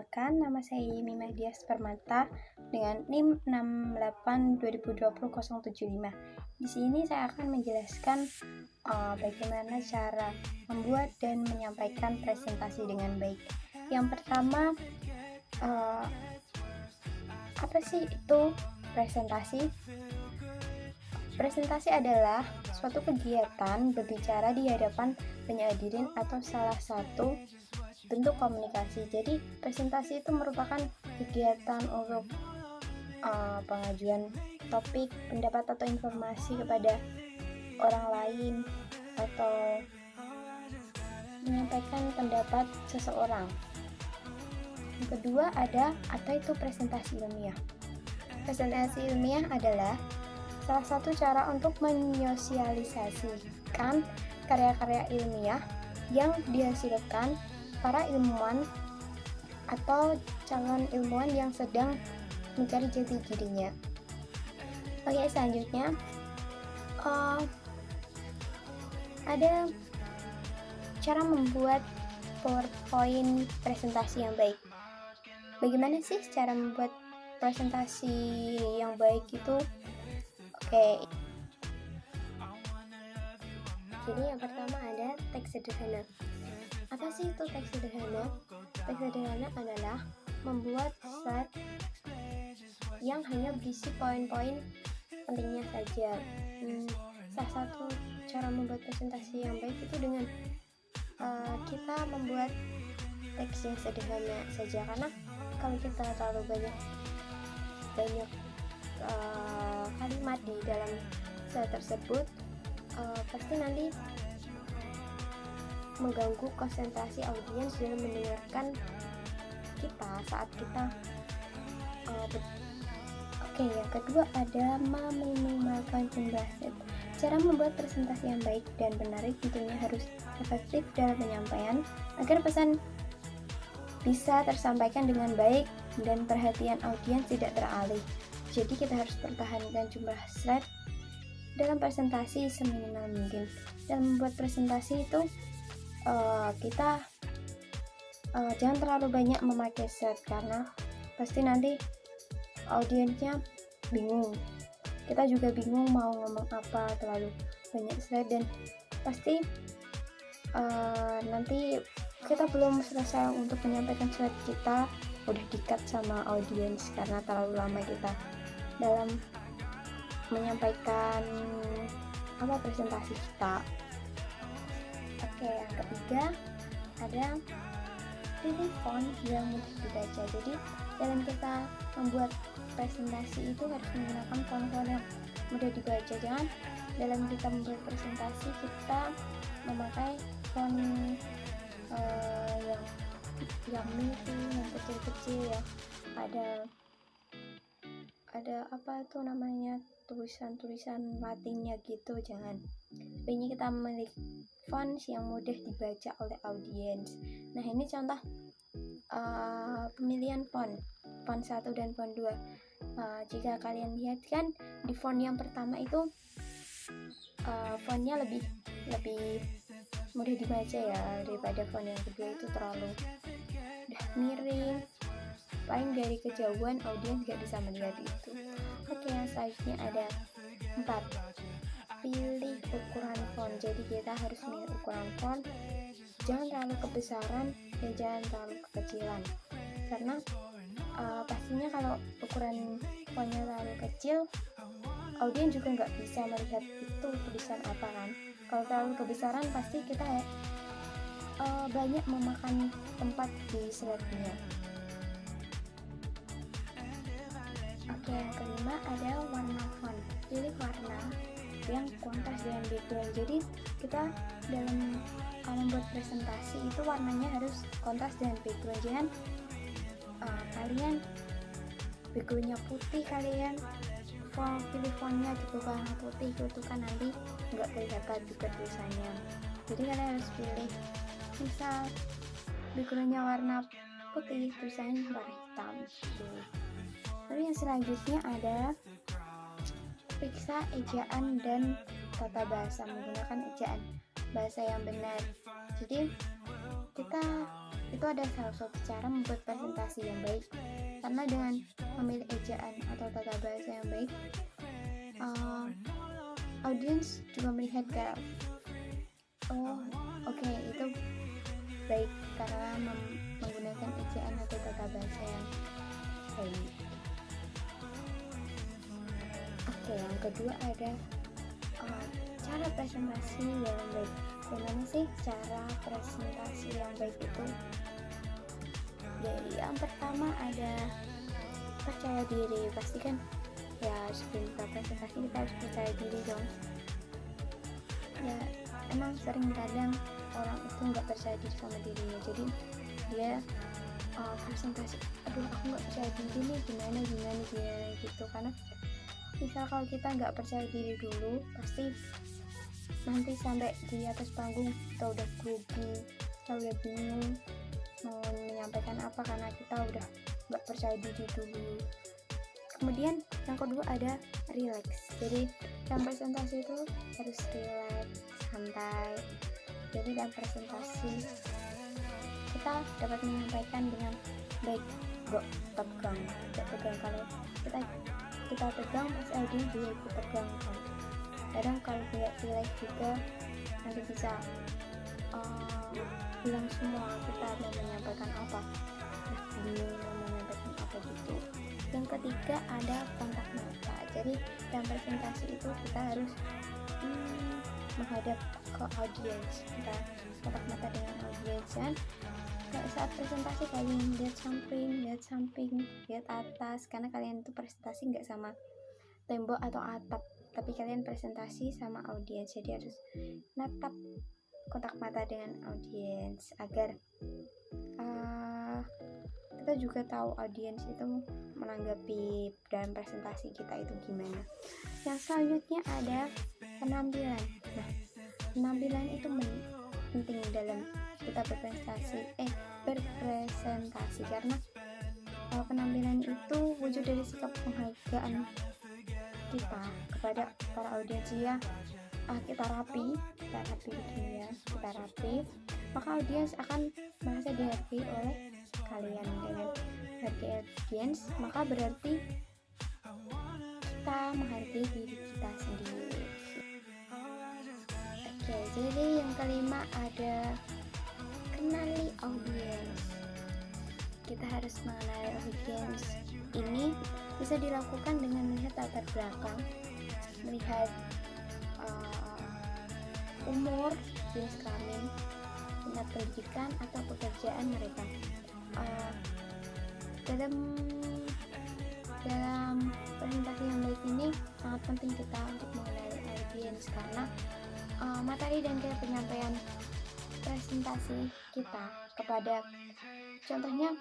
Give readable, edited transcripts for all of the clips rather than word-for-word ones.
Perkenalkan, nama saya Yemi Mahdias Permata dengan NIM 68202075. Di sini saya akan menjelaskan bagaimana cara membuat dan menyampaikan presentasi dengan baik. Yang pertama, apa sih itu presentasi? Presentasi adalah suatu kegiatan berbicara di hadapan banyak hadirin atau salah satu bentuk komunikasi. Jadi presentasi itu merupakan kegiatan untuk pengajuan topik, pendapat atau informasi kepada orang lain atau menyampaikan pendapat seseorang. Yang kedua ada apa itu presentasi ilmiah. Presentasi ilmiah adalah salah satu cara untuk menyosialisasikan karya-karya ilmiah yang dihasilkan para ilmuwan atau calon ilmuwan yang sedang mencari jati dirinya. Oke, selanjutnya ada cara membuat PowerPoint presentasi yang baik. Bagaimana sih cara membuat presentasi yang baik itu? Oke. Jadi yang pertama ada teks sederhana. Apa sih itu teks sederhana? Teks sederhana adalah membuat slide yang hanya berisi poin-poin pentingnya saja. Salah satu cara membuat presentasi yang baik itu dengan kita membuat teks yang sederhana saja, karena kalau kita terlalu banyak kalimat di dalam slide tersebut pasti nanti mengganggu konsentrasi audiens dalam mendengarkan kita saat kita yang kedua ada meminimalkan jumlah slide. Cara membuat presentasi yang baik dan menarik tentunya harus efektif dalam penyampaian agar pesan bisa tersampaikan dengan baik dan perhatian audiens tidak teralih. Jadi kita harus pertahankan jumlah slide dalam presentasi seminimal mungkin. Dalam membuat presentasi itu kita jangan terlalu banyak memakai slide karena pasti nanti audiensnya bingung. Kita juga bingung mau ngomong apa, terlalu banyak slide dan pasti nanti kita belum selesai untuk menyampaikan slide kita udah di-cut sama audiens karena terlalu lama kita dalam menyampaikan presentasi kita. Oke, yang ketiga ada pilih font yang mudah dibaca. Jadi dalam kita membuat presentasi itu harus menggunakan font-font yang mudah dibaca. Jangan dalam kita membuat presentasi kita memakai font yang miring, yang kecil-kecil ya. Ada apa itu namanya, tulisan-tulisan Latinnya gitu, jangan. Sebaiknya kita memilih font yang mudah dibaca oleh audiens. Nah, ini contoh pemilihan font 1 dan font 2. Jika kalian lihat kan di font yang pertama itu fontnya lebih mudah dibaca ya daripada font yang kedua, itu terlalu udah miring, paling dari kejauhan audiens gak bisa melihat itu. Oke, yang selanjutnya ada 4, pilih ukuran font. Jadi kita harus milih ukuran font, jangan terlalu kebesaran dan jangan terlalu kekecilan, karena pastinya kalau ukuran fontnya terlalu kecil audiens juga nggak bisa melihat itu tulisan apa kan. Kalau terlalu kebesaran pasti kita banyak memakan tempat di slide-nya. Oke, yang kelima ada warna font. Pilih warna yang kontras dengan background. Jadi kita dalam membuat presentasi itu warnanya harus kontras dengan background. Jangan kalian backgroundnya putih, kalian pilih fontnya juga warna putih, itu kan nanti nggak kelihatan juga tulisannya. Jadi kalian harus pilih misal backgroundnya warna putih, tulisannya warna hitam gitu. Lalu yang selanjutnya ada periksa ejaan dan tata bahasa, menggunakan ejaan bahasa yang benar. Jadi kita itu ada salah satu cara membuat presentasi yang baik, karena dengan memilih ejaan atau tata bahasa yang baik, audiens juga melihat kayak oke, itu baik karena menggunakan ejaan atau tata bahasa yang baik. Oke, yang kedua ada cara presentasi yang baik. Gimana sih cara presentasi yang baik itu? Jadi yang pertama ada percaya diri. Pasti kan ya sebelum kita presentasi kita harus percaya diri dong. Ya emang sering kadang orang itu nggak percaya diri sama dirinya, jadi dia presentasi, aduh aku nggak percaya diri nih, gimana gitu. Karena misal kalau kita nggak percaya diri dulu, pasti nanti sampai di atas panggung kita udah grogi, kita udah bingung mau menyampaikan apa karena kita udah nggak percaya diri dulu. Kemudian yang kedua ada relax. Jadi dalam presentasi itu harus relax, santai. Jadi dalam presentasi kita dapat menyampaikan dengan baik, gak tegang. Kalau kita tegang, pasti audiens juga ikut tegang kan. Kadang kalau tidak relax juga nanti bisa bilang semua kita mau menyampaikan apa, bingung mau menyampaikan apa gitu. Yang ketiga ada kontak mata. Jadi dalam presentasi itu kita harus menghadap ke audiens, kita kontak mata dengan audiens kan. Saat presentasi kalian lihat samping, lihat atas, karena kalian itu presentasi nggak sama tembok atau atap, tapi kalian presentasi sama audiens, jadi harus natap kontak mata dengan audiens agar kita juga tahu audiens itu menanggapi dalam presentasi kita itu gimana. Yang selanjutnya ada penampilan. Nah, penampilan itu penting dalam kita berpresentasi karena penampilan itu wujud dari sikap penghargaan kita kepada para audiens ya. Kita rapi begini ya, kita rapi, maka audiens akan merasa dihargai oleh kalian. Dengan hargai audiens, maka berarti kita menghargai diri kita sendiri. Oke, jadi yang kelima ada kenali audiens. Kita harus mengenali audiens. Ini bisa dilakukan dengan melihat latar belakang, melihat umur, jenis kelamin, tingkat pendidikan atau pekerjaan mereka. Dalam presentasi yang baik ini sangat penting kita untuk mengenali audiens, karena materi dan gaya penyampaian presentasi kita kepada, contohnya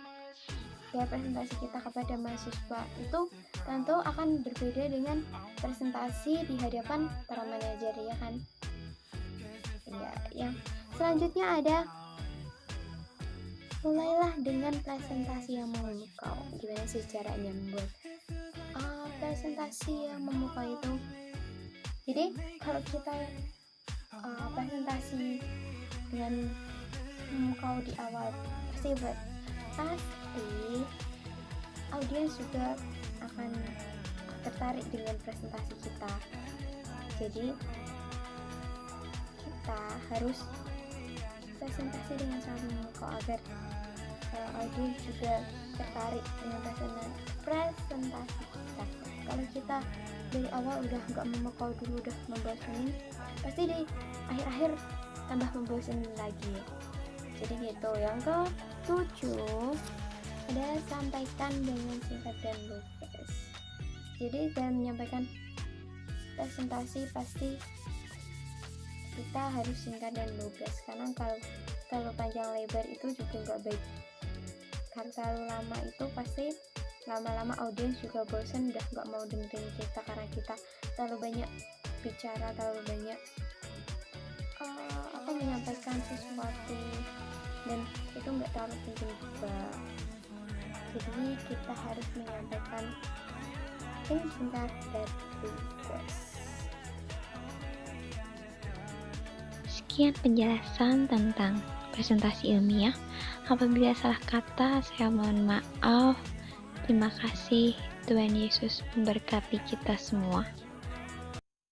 gaya presentasi kita kepada mahasiswa itu tentu akan berbeda dengan presentasi di hadapan para manajer, ya kan? Ya, yang selanjutnya ada mulailah dengan presentasi yang memukau. Gimana sih caranya membuat presentasi yang memukau itu? Jadi kalau kita presentasi dengan memukau di awal, pasti audiens juga akan tertarik dengan presentasi kita. Jadi kita harus presentasi dengan sangat memukau agar audiens juga tertarik dengan presentasi kita. Kalau kita dari awal udah nggak memukau dulu, udah membosankan, pasti di akhir-akhir tambah membosankan lagi. Jadi gitu. Yang ke-7 ada sampaikan dengan singkat dan lugas. Jadi dalam menyampaikan presentasi pasti kita harus singkat dan lugas, karena kalau panjang lebar itu juga nggak baik. Kalau terlalu lama itu pasti lama-lama audiens juga bosan, udah nggak mau dengerin kita karena kita terlalu banyak bicara, terlalu banyak menyampaikan sesuatu, dan itu nggak terlalu penting juga. Jadi kita harus menyampaikan dengan singkat dan lugas. Sekian penjelasan tentang presentasi ilmiah. Apabila salah kata, saya mohon maaf. Terima kasih. Tuhan Yesus memberkati kita semua.